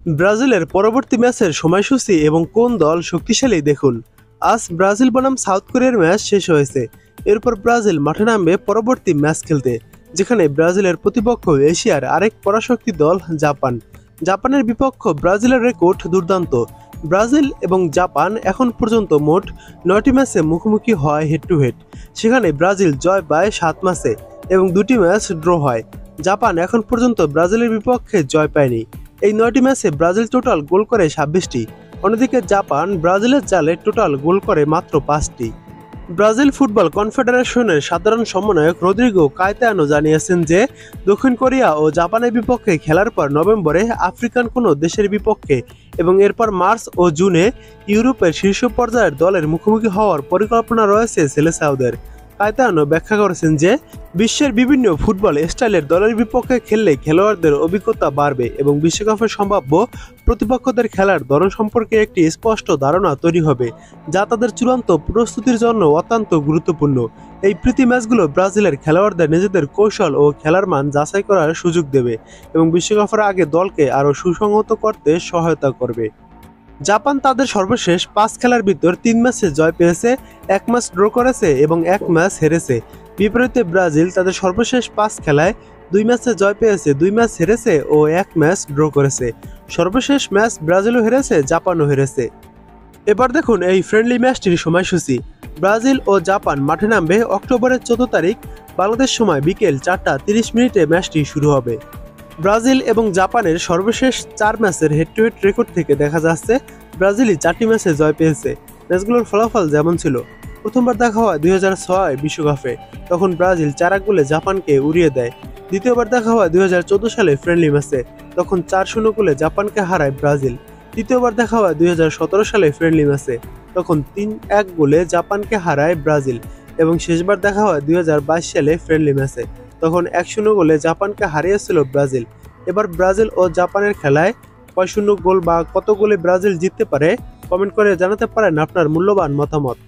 ব্রাজিলের পরবর্তী ম্যাচের সময়সূচি এবং কোন দল শক্তিশালী দেখুন। আজ ব্রাজিল বনাম সাউথ কোরিয়ার ম্যাচ শেষ হয়েছে। এরপর ব্রাজিল মাঠে নামবে পরবর্তী ম্যাচ খেলতে, যেখানে ব্রাজিলের প্রতিপক্ষ এশিয়ার আরেক পরাশক্তি দল জাপান। জাপানের বিপক্ষ ব্রাজিলের রেকর্ড দুর্দান্ত। ব্রাজিল এবং জাপান এখন পর্যন্ত মোট 9টি ম্যাচে মুখোমুখি হয় হেড টু হেড। সেখানে ব্রাজিল জয় পায় 7 ম্যাচে এবং 2টি ম্যাচ ড্র হয়। জাপান এখন পর্যন্ত ব্রাজিলের বিপক্ষে জয় পায়নি। এই 9টি ম্যাচে ব্রাজিল টোটাল গোল করে 26টি। অন্যদিকে জাপান ব্রাজিলের জালে টোটাল গোল করে মাত্র 5টি। ব্রাজিল ফুটবল কনফেডারেশনের সাধারণ সমন্বয়ক রদ্রিগো কায়েতানো জানিয়েছেন যে দক্ষিণ কোরিয়া ও জাপানের বিপক্ষে খেলার পর নভেম্বরে আফ্রিকান কোনো দেশের বিপক্ষে এবং এরপর মার্চ ও জুনে ইউরোপের শীর্ষ পর্যায়ের দলের মুখোমুখি হওয়ার পরিকল্পনা রয়েছে সেলেসাওদের। কায়েতানো ব্যাখ্যা করেছেন যে বিশ্বের বিভিন্ন ফুটবল স্টাইলের দলের বিপক্ষে খেললে খেলোয়াড়দের অভিজ্ঞতা বাড়বে এবং বিশ্বকাপের সম্ভাব্য প্রতিপক্ষদের খেলার ধরন সম্পর্কে একটি স্পষ্ট ধারণা তৈরি হবে, যা তাদের চূড়ান্ত প্রস্তুতির জন্য অত্যন্ত গুরুত্বপূর্ণ। এই প্রীতি ম্যাচগুলো ব্রাজিলের খেলোয়াড়দের নিজেদের কৌশল ও খেলার মান যাচাই করার সুযোগ দেবে এবং বিশ্বকাপের আগে দলকে আরও সুসংহত করতে সহায়তা করবে। জাপান তাদের সর্বশেষ 5 খেলার ভিতর 3 ম্যাচে জয় পেয়েছে, 1 ম্যাচ ড্র করেছে এবং 1 ম্যাচ হেরেছে। বিপরীতে ব্রাজিল তাদের সর্বশেষ 5 খেলায় 2 ম্যাচে জয় পেয়েছে, 2 ম্যাচ হেরেছে ও 1 ম্যাচ ড্র করেছে। সর্বশেষ ম্যাচ ব্রাজিলও হেরেছে, জাপানও হেরেছে। এবার দেখুন এই ফ্রেন্ডলি ম্যাচটির সময়সূচি। ব্রাজিল ও জাপান মাঠে নামবে অক্টোবরের 14 তারিখ বাংলাদেশ সময় বিকেল 4টা 30 মিনিটে ম্যাচটি শুরু হবে। ব্রাজিল এবং জাপানের সর্বশেষ 4 ম্যাচের হেড টু হেড রেকর্ড থেকে দেখা যাচ্ছে ব্রাজিলই 4টি ম্যাচে জয় পেয়েছে। ম্যাচগুলোর ফলাফল যেমন ছিল: প্রথমবার দেখা হয় 2006 বিশ্বকাপে, তখন ব্রাজিল 4 গোলে জাপানকে উড়িয়ে দেয়। দ্বিতীয়বার দেখা হয় 2014 সালে ফ্রেন্ডলি ম্যাচে, তখন 4-0 গোলে জাপানকে হারায় ব্রাজিল। তৃতীয়বার দেখা হয় 2017 সালে ফ্রেন্ডলি ম্যাচে, তখন 3-1 গোলে জাপানকে হারায় ব্রাজিল। এবং শেষবার দেখা হয় 2022 সালে ফ্রেন্ডলি ম্যাচে, তখন 1-0 গোলে জাপানকে হারিয়েছিল ব্রাজিল। এবার ব্রাজিল ও জাপানের খেলায় কয় শূন্য গোল বা কত গোলে ব্রাজিল জিততে পারে, কমেন্ট করে জানাতে পারেন আপনার মূল্যবান মতামত।